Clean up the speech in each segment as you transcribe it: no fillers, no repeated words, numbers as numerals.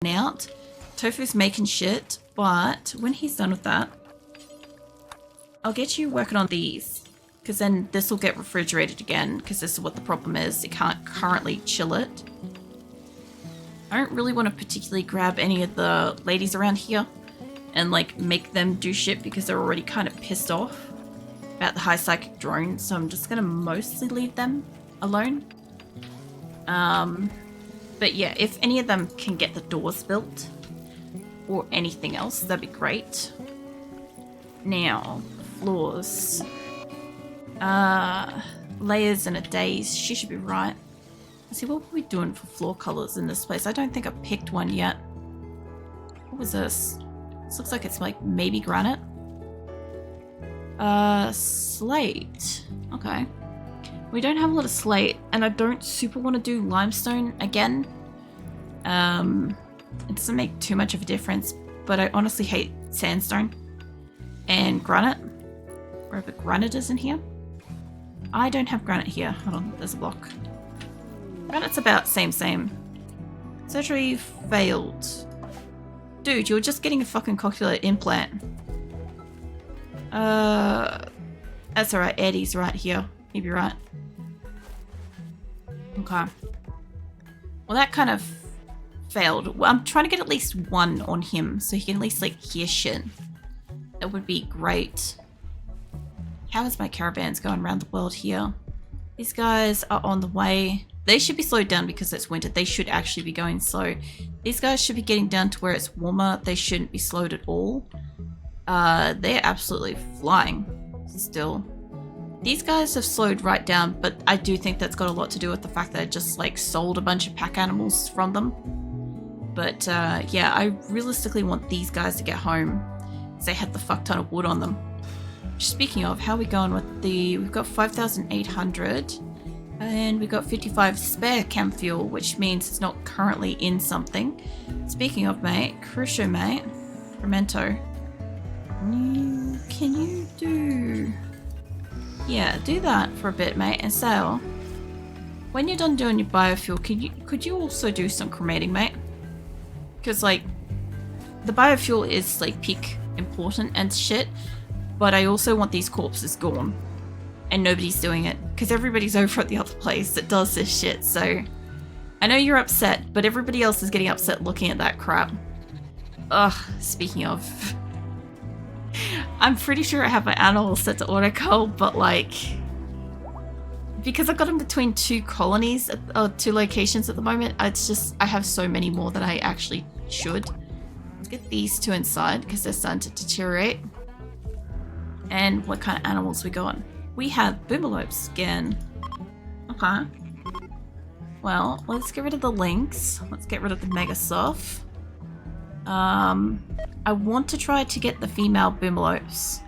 out. Tofu's making shit, but when he's done with that, I'll get you working on these. Because then this will get refrigerated again, because this is what the problem is. It can't currently chill it. I don't really want to particularly grab any of the ladies around here and like make them do shit because they're already kind of pissed off about the high psychic drone, so I'm just gonna mostly leave them alone. But yeah, if any of them can get the doors built or anything else, that'd be great. Now, floors. Layers and a daze. She should be right. Let's see, what were we doing for floor colors in this place? I don't think I picked one yet. What was this? This looks like it's like maybe granite. Slate. Okay. We don't have a lot of slate, and I don't super want to do limestone again. It doesn't make too much of a difference, but I honestly hate sandstone and granite. Wherever granite is in here. I don't have granite here. Hold on, there's a block. Granite's about same. Surgery failed. Dude, you're just getting a fucking cochlear implant. That's alright, Eddie's right here. He'd be right. Okay. Well, that kind of failed. Well, I'm trying to get at least one on him so he can at least like hear shit. That would be great. How is my caravans going around the world here? These guys are on the way. They should be slowed down because it's winter. They should actually be going slow. These guys should be getting down to where it's warmer. They shouldn't be slowed at all. They're absolutely flying still. These guys have slowed right down, but I do think that's got a lot to do with the fact that I just like sold a bunch of pack animals from them. But yeah, I realistically want these guys to get home because they had the fuck ton of wood on them. Speaking of, how are we going with the... We've got 5,800 and we've got 55 spare chem fuel, which means it's not currently in something. Speaking of, mate, Crucio, mate, Memento. Can you do... Yeah, do that for a bit, mate, and sail. When you're done doing your biofuel, could you also do some cremating, mate? Because, like, the biofuel is, like, peak important and shit. But I also want these corpses gone. And nobody's doing it. Because everybody's over at the other place that does this shit. So I know you're upset, but everybody else is getting upset looking at that crap. Ugh, speaking of. I'm pretty sure I have my animals set to autocull, but like... Because I've got them between two colonies, or two locations at the moment, it's just, I have so many more that I actually should. Let's get these two inside, because they're starting to deteriorate. And what kind of animals we got? We have boomalopes again. Okay. Well, let's get rid of the lynx. Let's get rid of the megasoft. I want to try to get the female boomalopes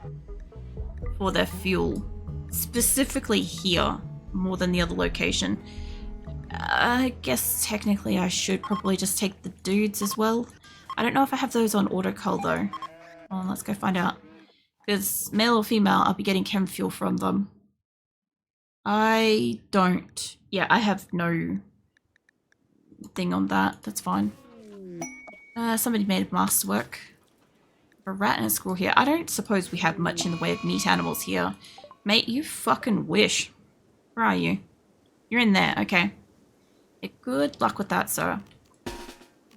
for their fuel. Specifically here, more than the other location. I guess technically I should probably just take the dudes as well. I don't know if I have those on autocull though. Well, let's go find out. Because male or female, I'll be getting chem fuel from them. I don't. Yeah, I have no thing on that. That's fine. Somebody made masterwork. A rat and a squirrel here. I don't suppose we have much in the way of meat animals here. Mate, you fucking wish. Where are you? You're in there. Okay. Yeah, good luck with that, sir.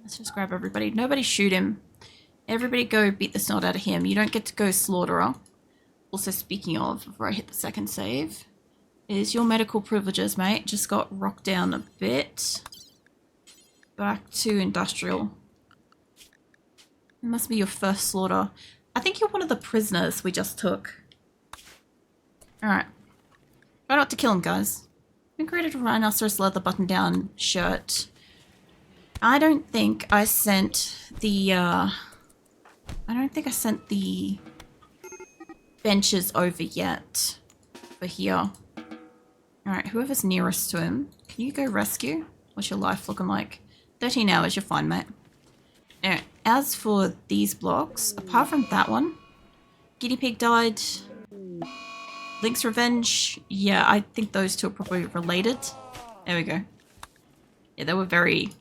Let's just grab everybody. Nobody shoot him. Everybody go beat the snot out of him. You don't get to go slaughterer. Also, speaking of, before I hit the second save, is your medical privileges, mate. Just got rocked down a bit. Back to industrial. It must be your first slaughter. I think you're one of the prisoners we just took. Alright. Try not to kill him, guys. We created a rhinoceros leather button-down shirt. I don't think I sent the, benches over yet for here. Alright, whoever's nearest to him, can you go rescue? What's your life looking like? 13 hours, you're fine, mate. Alright, as for these blocks, apart from that one, guinea pig died, Link's Revenge, yeah, I think those two are probably related. There we go. Yeah, they were very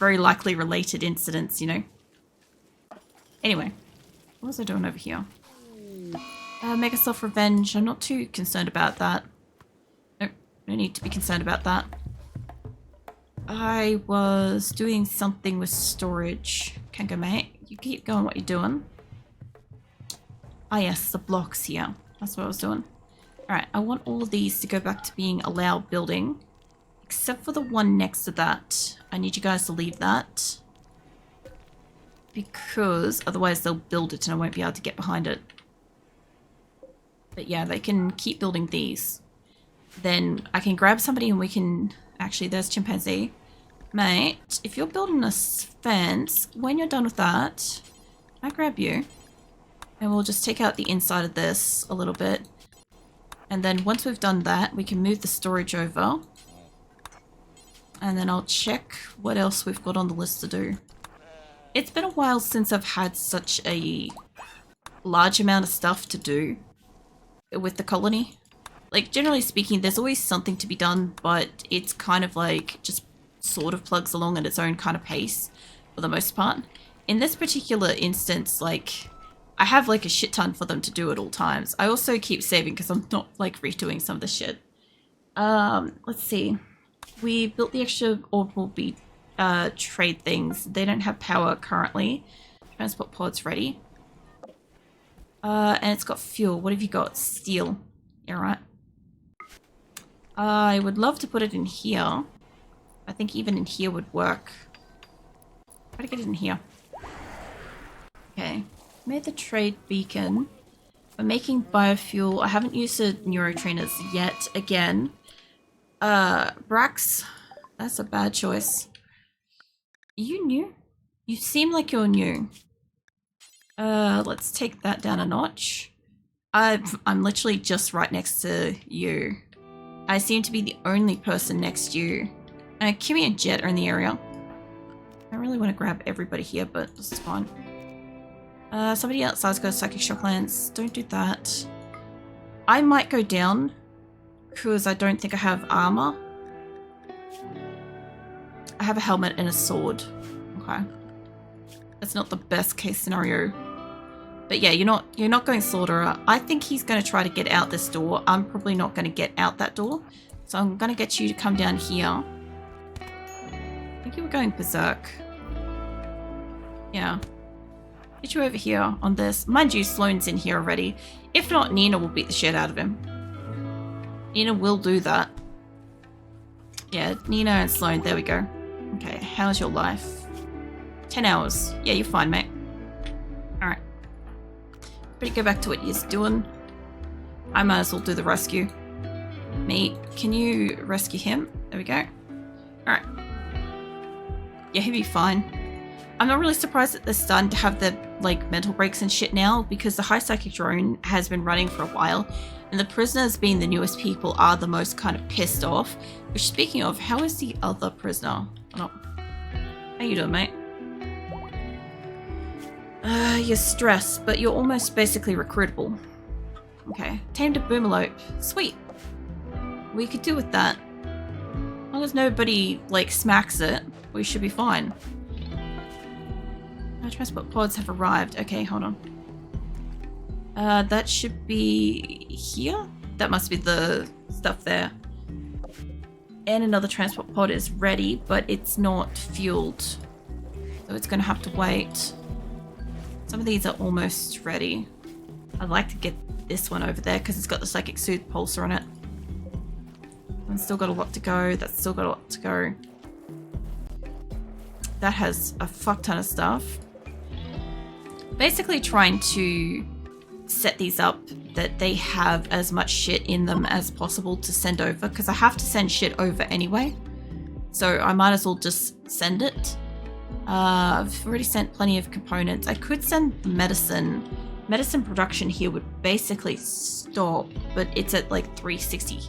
very likely related incidents, you know. Anyway, what was I doing over here? Mega self-revenge. I'm not too concerned about that. Nope, no need to be concerned about that. I was doing something with storage. Can't go, mate. You keep going what you're doing. Ah, yes, the blocks here. That's what I was doing. Alright, I want all of these to go back to being allowed building. Except for the one next to that. I need you guys to leave that. Because otherwise they'll build it and I won't be able to get behind it. But yeah, they can keep building these. Then I can grab somebody and we can... Actually, there's chimpanzee. Mate, if you're building a fence, when you're done with that, I grab you. And we'll just take out the inside of this a little bit. And then once we've done that, we can move the storage over. And then I'll check what else we've got on the list to do. It's been a while since I've had such a large amount of stuff to do with the colony. Like, generally speaking, there's always something to be done, but it's kind of like just sort of plugs along at its own kind of pace for the most part. In this particular instance, like, I have like a shit ton for them to do at all times. I also keep saving because I'm not like redoing some of the shit. Let's see. We built the extra orbital trade things. They don't have power currently. Transport pod's ready. And it's got fuel. What have you got? Steel. Yeah, right. I would love to put it in here. I think even in here would work. Try to get it in here. Okay. Made the trade beacon. We're making biofuel. I haven't used the neurotrainers yet. Again. Brax. That's a bad choice. Are you new? You seem like you're new. Let's take that down a notch. I'm literally just right next to you. I seem to be the only person next to you. Kimmy and Jet are in the area. I really want to grab everybody here, but this is fine. Somebody outside's got a psychic shock lance. Don't do that. I might go down because I don't think I have armor. I have a helmet and a sword. Okay. That's not the best case scenario. But yeah, you're not going slaughterer. I think he's going to try to get out this door. I'm probably not going to get out that door. So I'm going to get you to come down here. I think you were going berserk. Yeah. Get you over here on this. Mind you, Sloane's in here already. If not, Nina will beat the shit out of him. Nina will do that. Yeah, Nina and Sloane. There we go. Okay, how's your life? 10 hours. Yeah, you're fine, mate. Alright. Better go back to what you're doing. I might as well do the rescue. Me, can you rescue him? There we go. Alright. Yeah, he'll be fine. I'm not really surprised that they're starting to have the, like, mental breaks and shit now, because the high psychic drone has been running for a while, and the prisoners, being the newest people, are the most kind of pissed off. Which, speaking of, how is the other prisoner? Oh, how you doing, mate? You're stressed, but you're almost basically recruitable. Okay. Tamed a boomalope. Sweet. We could do with that. As long as nobody, like, smacks it, we should be fine. Our transport pods have arrived. Okay, hold on. That should be here? That must be the stuff there. And another transport pod is ready, but it's not fueled. So it's going to have to wait. Some of these are almost ready. I'd like to get this one over there because it's got the psychic soothe pulsar on it. One's still got a lot to go. That's still got a lot to go. That has a fuck ton of stuff. Basically trying to set these up that they have as much shit in them as possible to send over, because I have to send shit over anyway. So I might as well just send it. I've already sent plenty of components. I could send the medicine. Medicine production here would basically stop, but it's at like 360.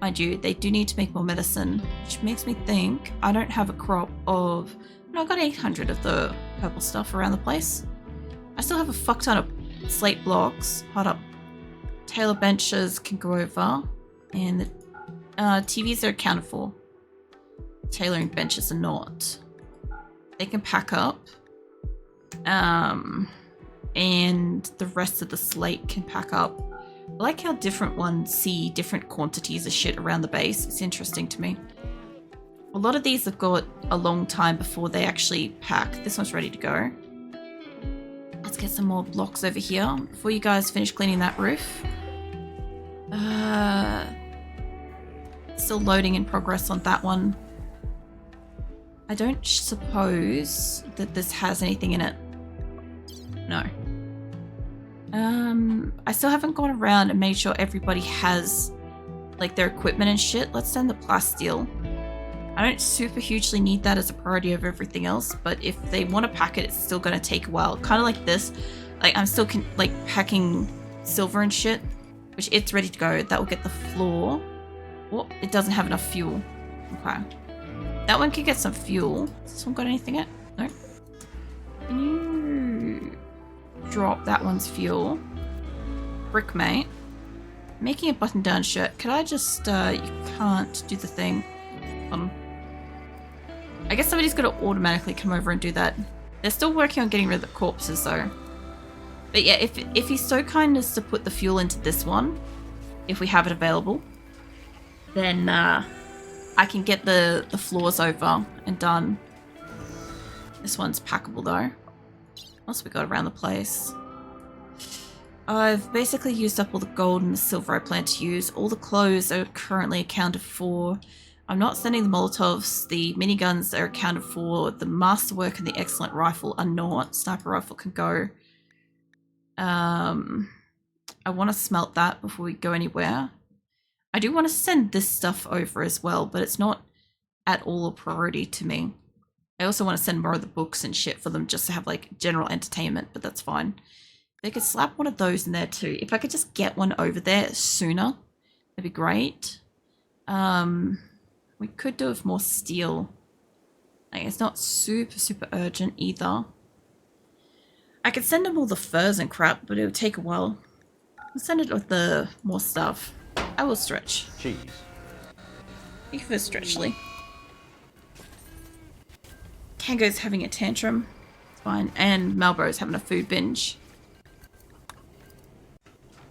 Mind you, they do need to make more medicine, which makes me think I don't have a crop of... No, I got 800 of the purple stuff around the place. I still have a fuck ton of slate blocks. Hold up. Tailor benches can go over. And the TVs are accounted for. Tailoring benches are not. they can pack up. And the rest of the slate can pack up. I like how different ones see different quantities of shit around the base. It's interesting to me. A lot of these have got a long time before they actually pack. This one's ready to go. Let's get some more blocks over here before you guys finish cleaning that roof. Still loading in progress on that one. I don't suppose that this has anything in it. No. I still haven't gone around and made sure everybody has like their equipment and shit. Let's send the plasteel. I don't super hugely need that as a priority over everything else, but if they want to pack it, it's still going to take a while. Kind of like this. Like I'm still like packing silver and shit, which it's ready to go. That will get the floor. Oh, it doesn't have enough fuel. Okay. That one can get some fuel. Has this one got anything in it? No. Can you drop that one's fuel? Brick, mate. Making a button-down shirt. Could I just, you can't do the thing. I guess somebody's got to automatically come over and do that. They're still working on getting rid of the corpses, though. But yeah, if he's so kind as to put the fuel into this one, if we have it available, then I can get the floors over and done. This one's packable, though. What else we got around the place? I've basically used up all the gold and the silver I plan to use. All the clothes are currently accounted for. I'm not sending the Molotovs. The miniguns are accounted for. The masterwork and the excellent rifle are not. Sniper rifle can go. I want to smelt that before we go anywhere. I do want to send this stuff over as well, but it's not at all a priority to me. I also want to send more of the books and shit for them just to have like general entertainment, but that's fine. They could slap one of those in there too. If I could just get one over there sooner, that'd be great. We could do with more steel. Like, it's not super urgent either. I could send them all the furs and crap, but it would take a while. I'll send it with the more stuff. I will stretch. Cheese. Thank you for stretch, Lee. Kango's having a tantrum. It's fine. And Malboro's having a food binge.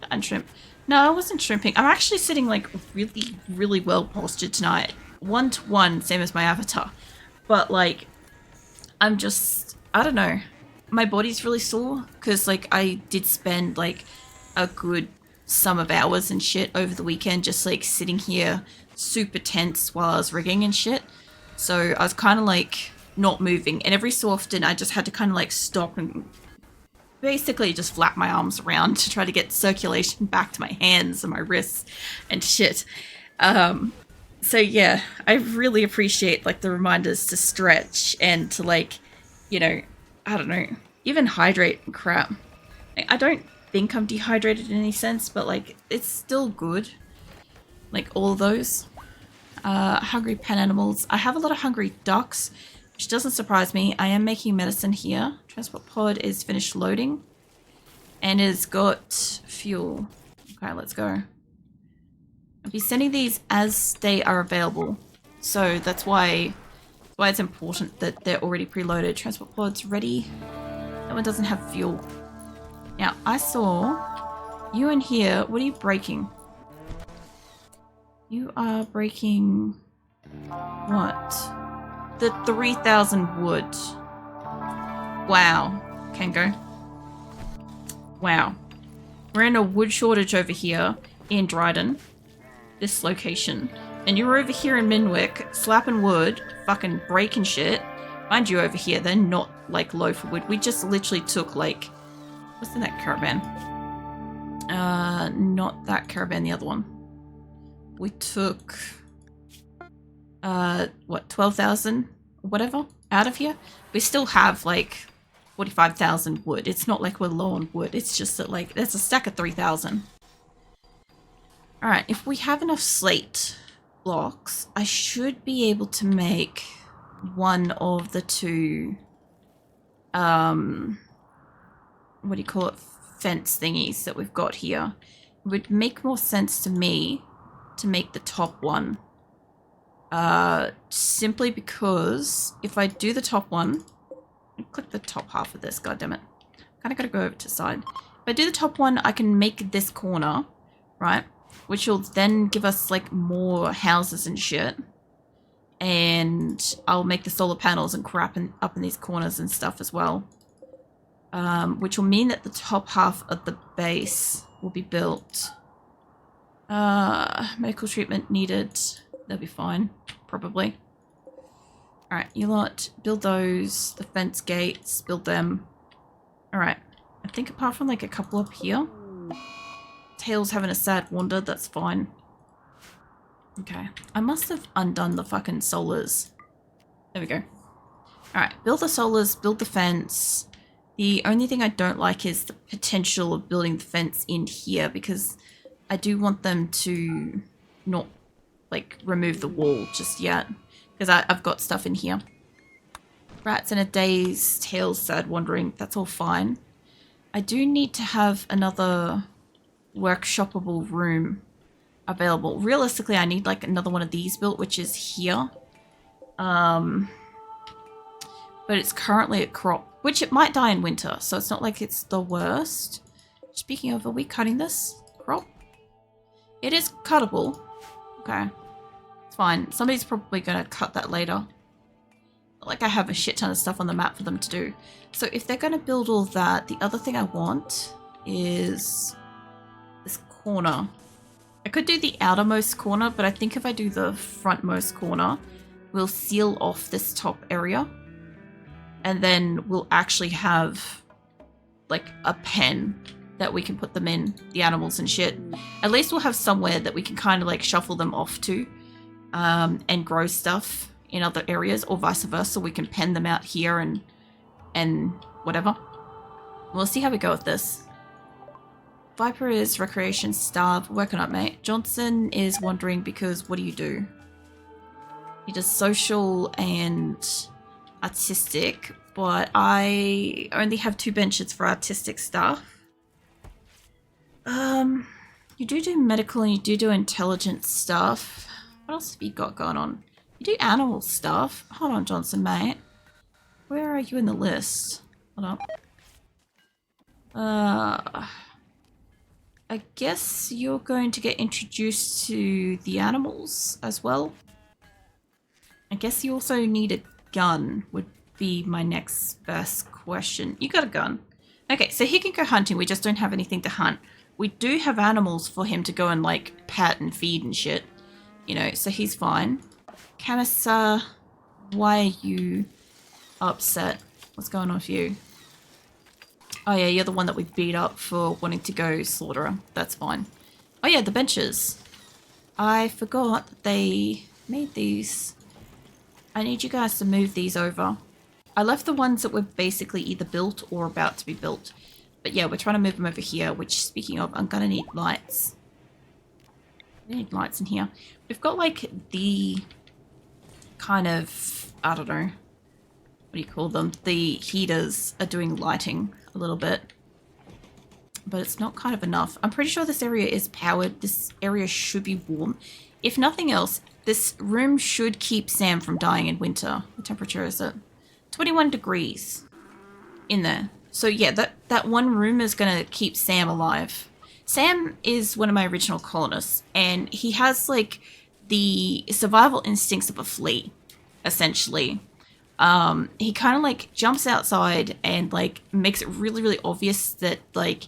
And shrimp. No, I wasn't shrimping. I'm actually sitting like really well postured tonight. 1-to-1, same as my avatar. But like, I'm just, I don't know. My body's really sore because like I did spend like a good sum of hours and shit over the weekend just like sitting here super tense while I was rigging and shit. So I was kind of like not moving, and every so often I just had to kind of like stop and basically just flap my arms around to try to get circulation back to my hands and my wrists and shit. So yeah, I really appreciate like the reminders to stretch and to like, you know, I don't know, even hydrate and crap. I don't think I'm dehydrated in any sense, but like it's still good. Like all of those. Hungry pen animals. I have a lot of hungry ducks, which doesn't surprise me. I am making medicine here. Transport pod is finished loading and has got fuel. Okay, let's go. I'll be sending these as they are available. So that's why it's important that they're already preloaded. Transport pod's ready. That one doesn't have fuel. Now, I saw you in here. What are you breaking? You are breaking what? The 3,000 wood. Wow. Kango. Wow. We're in a wood shortage over here in Dryden. This location. And you're over here in Minwick, slapping wood, fucking breaking shit. Mind you, over here, they're not, like, low for wood. We just literally took, like... What's in that caravan? Not that caravan, the other one. We took... what, 12,000? Whatever, out of here. We still have, like, 45,000 wood. It's not like we're low on wood. It's just that, like, there's a stack of 3,000. Alright, if we have enough slate blocks, I should be able to make one of the two, what do you call it, fence thingies that we've got here. It would make more sense to me to make the top one. Simply because if I do the top one, Click the top half of this, god damn it. Kinda gotta go over to the side. If I do the top one, I can make this corner, right? Which will then give us like more houses and shit. And I'll make the solar panels and crap up in these corners and stuff as well. Which will mean that the top half of the base will be built. Medical treatment needed. They'll be fine, probably. Alright, you lot, build those. The fence gates, build them. Alright, I think apart from like a couple up here. Tail's having a sad wander, that's fine. Okay, I must have undone the fucking solars. There we go. Alright, build the solars, build the fence. The only thing I don't like is the potential of building the fence in here because I do want them to not like remove the wall just yet because I've got stuff in here. Rats in a daze, tails sad wandering, that's all fine. I do need to have another workshopable room available. Realistically, I need like another one of these built, which is here. But it's currently a crop, which it might die in winter, so it's not like it's the worst. Speaking of, are we cutting this crop? It is cuttable. Okay. It's fine. Somebody's probably going to cut that later. Not like I have a shit ton of stuff on the map for them to do. So if they're going to build all that, the other thing I want is this corner. I could do the outermost corner, but I think if I do the frontmost corner, we'll seal off this top area. And then we'll actually have like a pen that we can put them in, the animals and shit. At least we'll have somewhere that we can kind of like shuffle them off to and grow stuff in other areas, or vice versa. We can pen them out here and whatever. We'll see how we go with this. Viper is recreation starved. Working up, mate. Johnson is wondering because what do? He does social and artistic, but I only have 2 benches for artistic stuff. You do medical and you do intelligence stuff. What else have you got going on? You do animal stuff. Hold on, Johnson, mate. Where are you in the list? Hold on. I guess you're going to get introduced to the animals as well. I guess you also need a gun would be my next best question. You got a gun. Okay, so he can go hunting. We just don't have anything to hunt. We do have animals for him to go and like pat and feed and shit. You know, so he's fine. Camissa, why are you upset? What's going on with you? Oh yeah, you're the one that we beat up for wanting to go slaughterer. That's fine. Oh yeah, the benches. I forgot that they made these. I need you guys to move these over. I left the ones that were basically either built or about to be built. But yeah, we're trying to move them over here, which, speaking of, I'm gonna need lights. We need lights in here. We've got like the kind of, I don't know, what do you call them? The heaters are doing lighting a little bit. But it's not kind of enough. I'm pretty sure this area is powered. This area should be warm. If nothing else, this room should keep Sam from dying in winter. What temperature is it? 21 degrees in there. So yeah, that one room is going to keep Sam alive. Sam is one of my original colonists, and he has like the survival instincts of a flea, essentially. He kind of like jumps outside and like makes it really, really obvious that like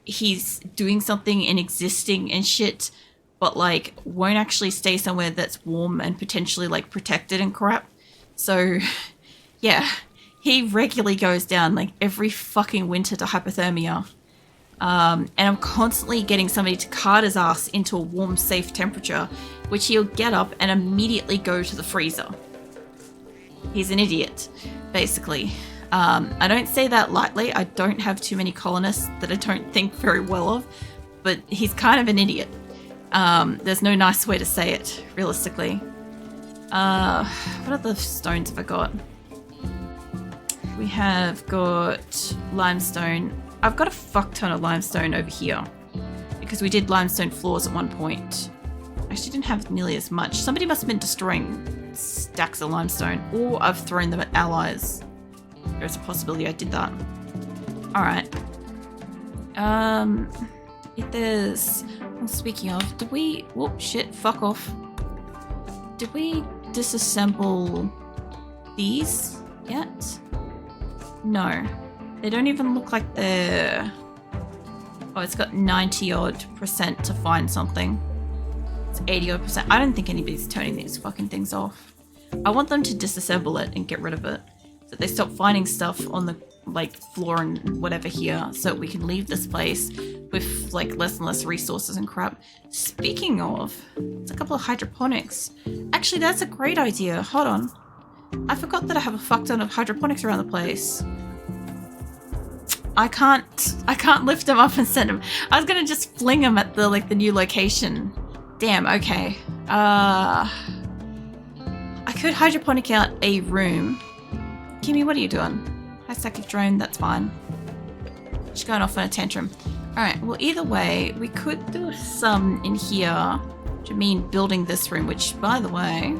he's doing something and existing and shit, but like won't actually stay somewhere that's warm and potentially like protected and crap. So yeah, he regularly goes down like every fucking winter to hypothermia. And I'm constantly getting somebody to cart his ass into a warm, safe temperature, which he'll get up and immediately go to the freezer. He's an idiot, basically. I don't say that lightly. I don't have too many colonists that I don't think very well of, but he's kind of an idiot. There's no nice way to say it, realistically. What other stones have I got? We have got limestone. I've got a fuck ton of limestone over here because we did limestone floors at one point. Actually didn't have nearly as much. Somebody must have been destroying stacks of limestone, or I've thrown them at allies. There's a possibility I did that. Alright. If there's... Well, speaking of, did we... Whoop, shit, fuck off. Did we disassemble these yet? No. They don't even look like they're... Oh, it's got 90-odd% to find something. It's 80-odd%. I don't think anybody's turning these fucking things off. I want them to disassemble it and get rid of it. So they stop finding stuff on the, like, floor and whatever here, so we can leave this place with, like, less and less resources and crap. Speaking of, it's a couple of hydroponics. Actually, that's a great idea. Hold on. I forgot that I have a fuck ton of hydroponics around the place. I can't lift them up and send them. I was gonna just fling them at the, like, the new location. Damn, okay. I could hydroponic out a room. Kimmy, what are you doing? Hi, psychic drone, that's fine. She's going off on a tantrum. Alright, well, either way, we could do some in here. Which I mean building this room, which, by the way...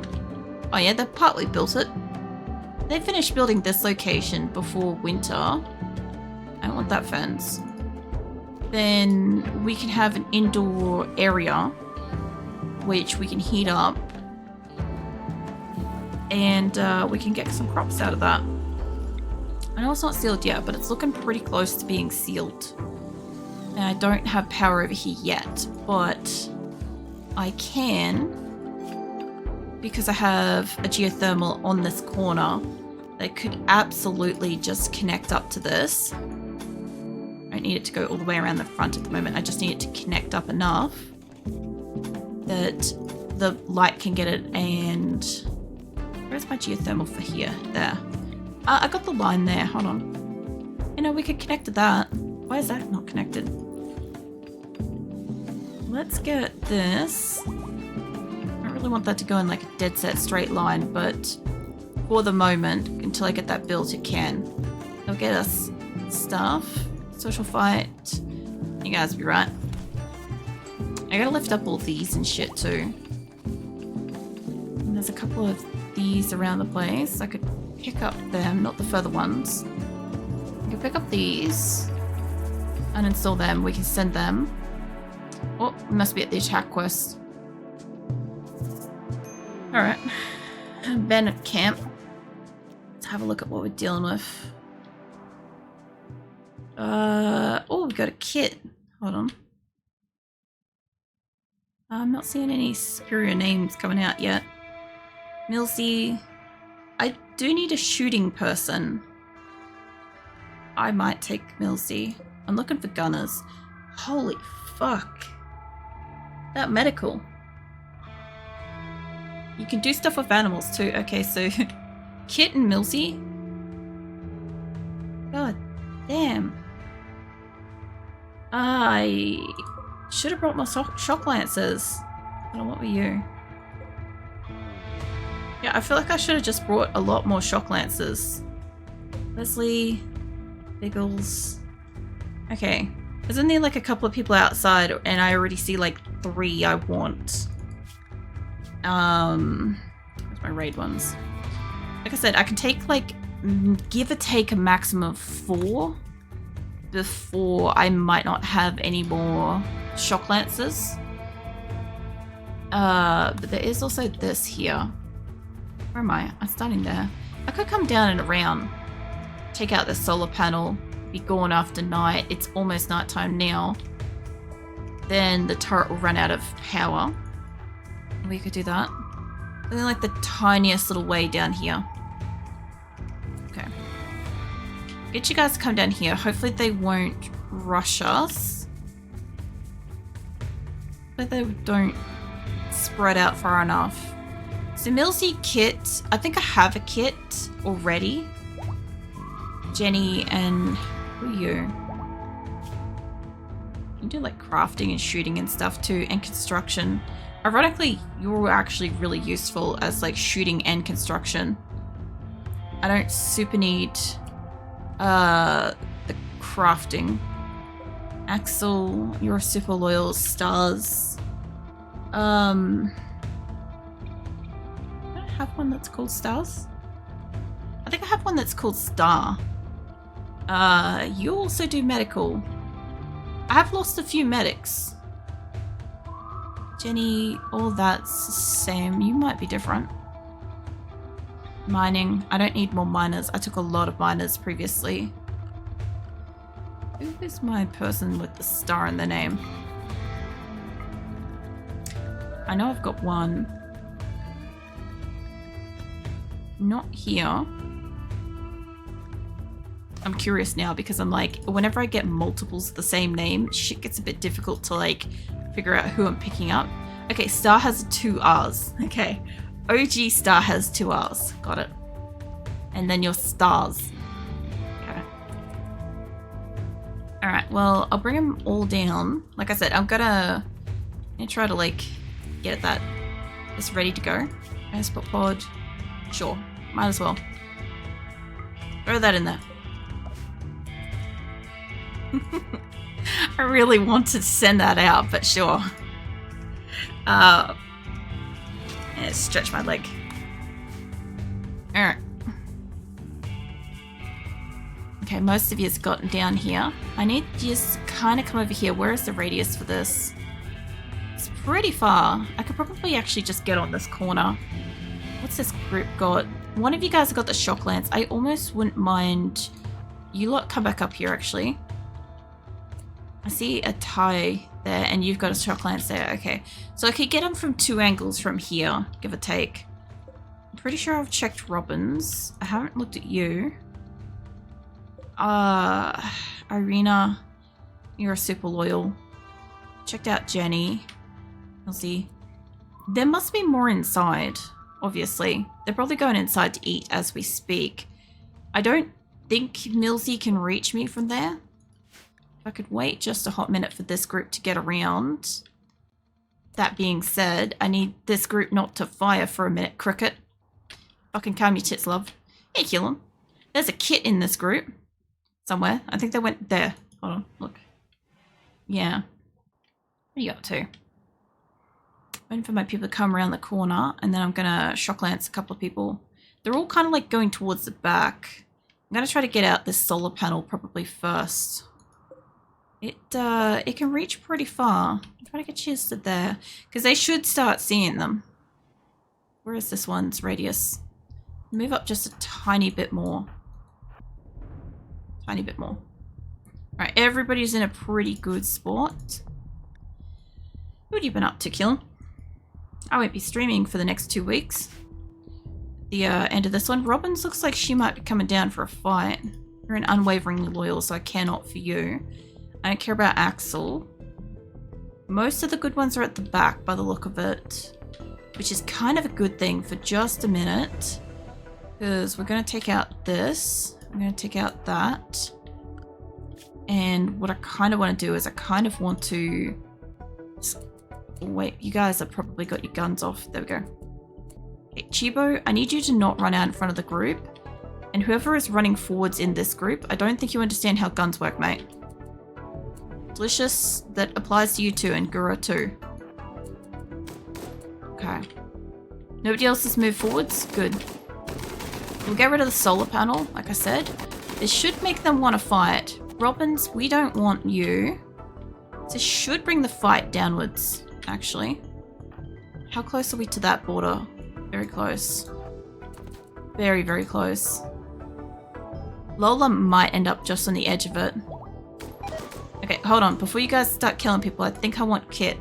Oh yeah, they partly built it. They finished building this location before winter. I don't want that fence. Then we can have an indoor area which we can heat up, and we can get some crops out of that. I know it's not sealed yet, but it's looking pretty close to being sealed. And I don't have power over here yet, but I can, because I have a geothermal on this corner. They could absolutely just connect up to this. I don't need it to go all the way around the front at the moment. I just need it to connect up enough that the light can get it. And where's my geothermal for here? There. I got the line there. Hold on. You know, we could connect to that. Why is that not connected? Let's get this. I don't really want that to go in like a dead set straight line, but for the moment, until I get that built, it can. It'll get us stuff. Social fight. You guys be right. I gotta lift up all these and shit too. And there's a couple of these around the place. I could pick up them, not the further ones. I can pick up these and install them. We can send them. Oh, we must be at the attack quest. Alright. Bandit camp. Let's have a look at what we're dealing with. Oh, we've got a kit. Hold on. I'm not seeing any superior names coming out yet. Milsey. I do need a shooting person. I might take Milsey. I'm looking for gunners. Holy fuck. That medical. You can do stuff with animals too. Okay, so Kit and Milsey. God damn. I should have brought my shock lancers. I don't know, what were you? Yeah, I feel like I should have just brought a lot more shock lancers. Leslie, Biggles. Okay, there's only like a couple of people outside, and I already see like 3 I want. Where's my raid ones? Like I said, I can take like, give or take a maximum of 4 before I might not have any more shock lancers. But there is also this here. Where am I? I'm standing there. I could come down and around, take out the solar panel, be gone after night. It's almost nighttime now. Then the turret will run out of power. We could do that. And then like the tiniest little way down here. Okay. Get you guys to come down here. Hopefully they won't rush us. But they don't spread out far enough. So Milsey kit. I think I have a kit already. Jenny and who are you? You do like crafting and shooting and stuff too, and construction. Ironically, you're actually really useful as like shooting and construction. I don't super need the crafting. Axel, you're super loyal. Stars. I don't have one that's called Stars. I think I have one that's called Star. You also do medical. I have lost a few medics. Jenny, all that's the same. You might be different. Mining. I don't need more miners. I took a lot of miners previously. Who is my person with the star in the name? I know I've got one. Not here. I'm curious now because I'm like, whenever I get multiples of the same name, shit gets a bit difficult to like figure out who I'm picking up. Okay, Star has 2 R's. Okay. OG Star has 2 R's. Got it. And then your stars. Okay. Alright, well, I'll bring them all down. Like I said, I'm gonna try to like get that it's ready to go. Spot pod. Sure. Might as well. Throw that in there. I really wanted to send that out, but sure. Yeah, stretch my leg. Alright. Okay, most of you's gotten down here. I need you to kind of come over here. Where is the radius for this? It's pretty far. I could probably actually just get on this corner. What's this group got? One of you guys have got the shock lance. I almost wouldn't mind. You lot come back up here, actually. I see a tie there, and you've got a shock lance there. Okay, so I could get them from 2 angles from here, give or take. I'm pretty sure I've checked Robin's. I haven't looked at you. Irina, you're super loyal. Checked out Jenny. We'll see. There must be more inside, obviously. They're probably going inside to eat as we speak. I don't think Millsy can reach me from there. I could wait just a hot minute for this group to get around. That being said, I need this group not to fire for a minute. Cricket. Fucking calm your tits, love. Yeah, kill him. There's a kit in this group. Somewhere. I think they went there. Hold on, look. Yeah. What are you up to? Waiting for my people to come around the corner, and then I'm gonna shock lance a couple of people. They're all kind of like going towards the back. I'm gonna try to get out this solar panel probably first. It can reach pretty far. I'm trying to get you to there, because they should start seeing them. Where is this one's radius? Move up just a tiny bit more. Tiny bit more. Alright, everybody's in a pretty good spot. What have you been up to, Killen? I won't be streaming for the next 2 weeks. The end of this one. Robbins looks like she might be coming down for a fight. You're an unwaveringly loyal, so I care not for you. I don't care about Axel. Most of the good ones are at the back by the look of it, which is kind of a good thing for just a minute, because we're going to take out this. I'm going to take out that. And what I kind of want to do is I kind of want to... Wait, you guys have probably got your guns off. There we go. Okay, Chibo, I need you to not run out in front of the group. And whoever is running forwards in this group, I don't think you understand how guns work, mate. Delicious, that applies to you too, and Gura too. Okay. Nobody else has moved forwards? Good. We'll get rid of the solar panel, like I said. This should make them want to fight. Robbins, we don't want you. This should bring the fight downwards, actually. How close are we to that border? Very close. Very, very close. Lola might end up just on the edge of it. Okay, hold on. Before you guys start killing people, I think I want Kit.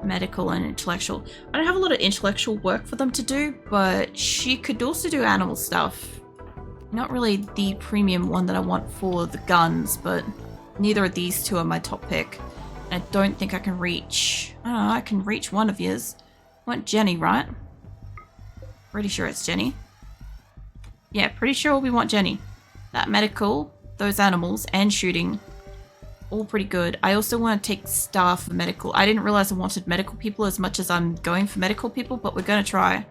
Medical and intellectual. I don't have a lot of intellectual work for them to do, but she could also do animal stuff. Not really the premium one that I want for the guns, but neither of these two are my top pick. And I don't think I can reach... I don't know, I can reach one of yours. I want Jenny, right? Pretty sure it's Jenny. Yeah, pretty sure we want Jenny. That medical, those animals, and shooting. All pretty good. I also want to take staff for medical. I didn't realize I wanted medical people as much as I'm going for medical people, but we're going to try.